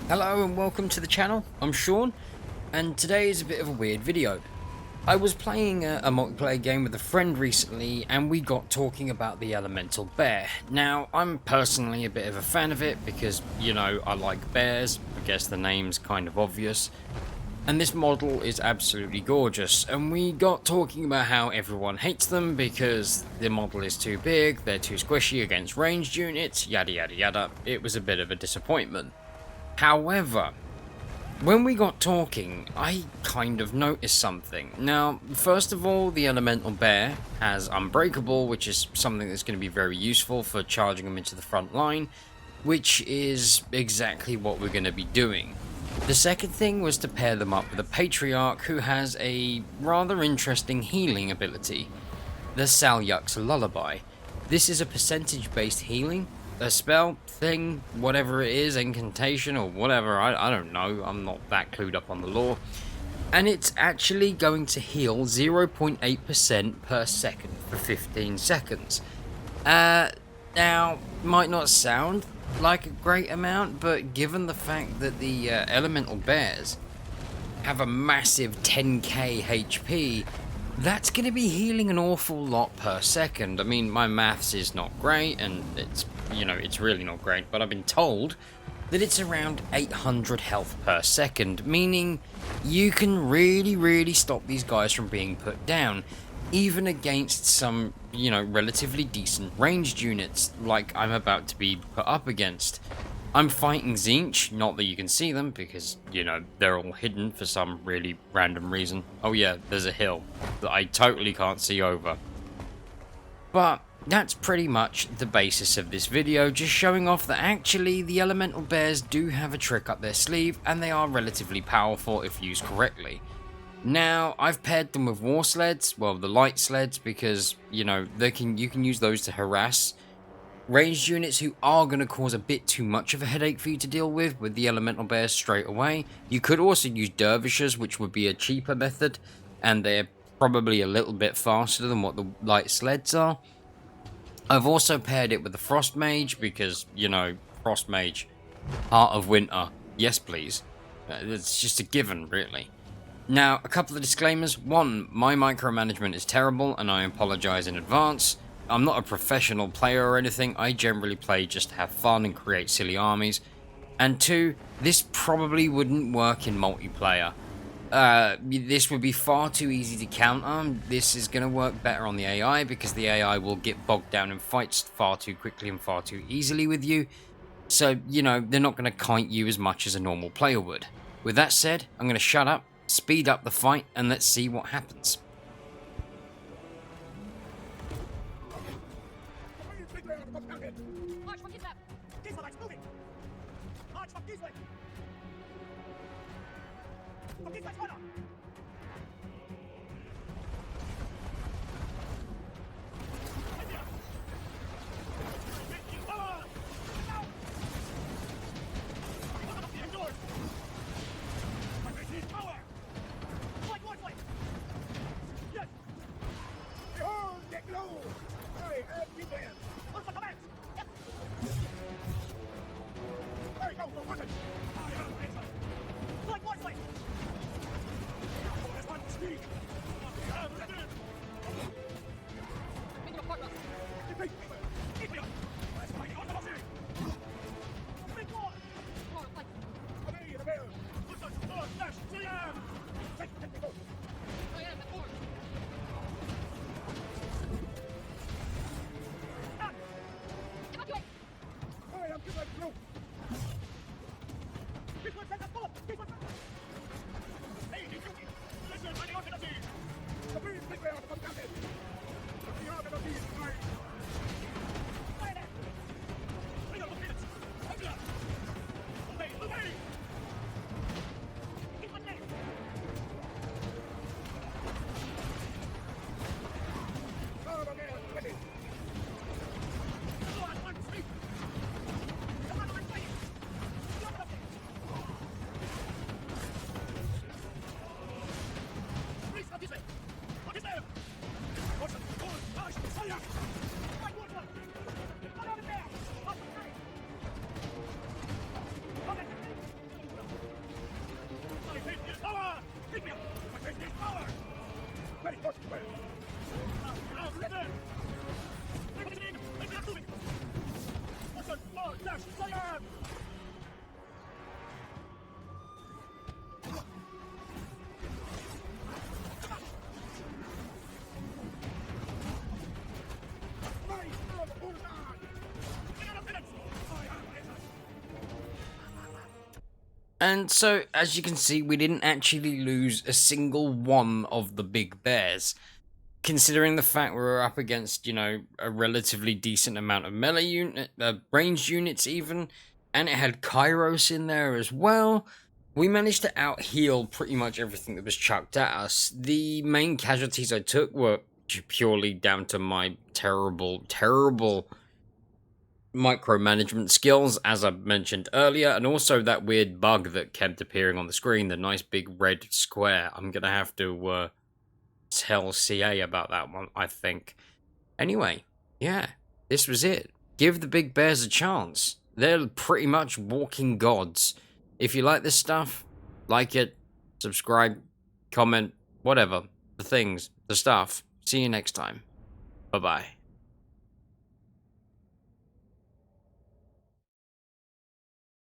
Hello and welcome to the channel. I'm Sean, and today is a bit of a weird video. I was playing a multiplayer game with a friend recently, and we got talking about the elemental bear. Now, I'm personally a bit of a fan of it because, you know, I like bears. I guess the name's kind of obvious. And this model is absolutely gorgeous, and we got talking about how everyone hates them because the model is too big, they're too squishy against ranged units, yada yada yada. It was a bit of a disappointment. However, when we got talking, I kind of noticed something. Now, first of all, the elemental bear has unbreakable, which is something that's going to be very useful for charging them into the front line, which is exactly what we're going to be doing. The second thing was to pair them up with a patriarch who has a rather interesting healing ability, the Salyuk's Lullaby. This is a percentage-based healing, a spell, thing, whatever it is, incantation or whatever, I don't know, I'm not that clued up on the lore. And it's actually going to heal 0.8% per second for 15 seconds. Now, might not sound like a great amount, but given the fact that the elemental bears have a massive 10k HP, that's going to be healing an awful lot per second. I mean, my maths is not great, and it's, you know, it's really not great, but I've been told that it's around 800 health per second, meaning you can really stop these guys from being put down, even against some, you know, relatively decent ranged units like I'm about to be put up against. I'm fighting Tzeentch, not that you can see them, because, you know, they're all hidden for some really random reason. Oh yeah, there's a hill that I totally can't see over. But that's pretty much the basis of this video, just showing off that actually the elemental bears do have a trick up their sleeve, and they are relatively powerful if used correctly. Now, I've paired them with war sleds, well, the light sleds, because, you know, you can use those to harass ranged units who are going to cause a bit too much of a headache for you to deal with the elemental bears straight away. You could also use dervishes, which would be a cheaper method, and they're probably a little bit faster than what the light sleds are. I've also paired it with the frost mage because, you know, frost mage, heart of winter, yes please. It's just a given, really. Now, a couple of disclaimers. One, my micromanagement is terrible, and I apologize in advance. I'm not a professional player or anything, I generally play just to have fun and create silly armies. And two, this probably wouldn't work in multiplayer. This would be far too easy to counter. This is going to work better on the AI, because the AI will get bogged down in fights far too quickly and far too easily with you. So, you know, they're not going to kite you as much as a normal player would. With that said, I'm going to shut up, speed up the fight, and let's see what happens. March from Kidnap! Diesellight's moving! March from Diesel! From Diesel's runner! Behold the glow! I have you there! What's the command? Yep. Go, go, listen! I am excellent! Like Warsley! And so, as you can see, we didn't actually lose a single one of the big bears. Considering the fact we were up against, you know, a relatively decent amount of melee unit, ranged units even, and it had Kairos in there as well, we managed to out-heal pretty much everything that was chucked at us. The main casualties I took were purely down to my terrible micromanagement skills, as I mentioned earlier, and also that weird bug that kept appearing on the screen, the nice big red square. I'm gonna have to tell CA about that one, I think. Anyway, yeah, this was it. Give the big bears a chance. They're pretty much walking gods. If you like this stuff, like it, subscribe, comment, whatever. The things, the stuff. See you next time. Bye-bye.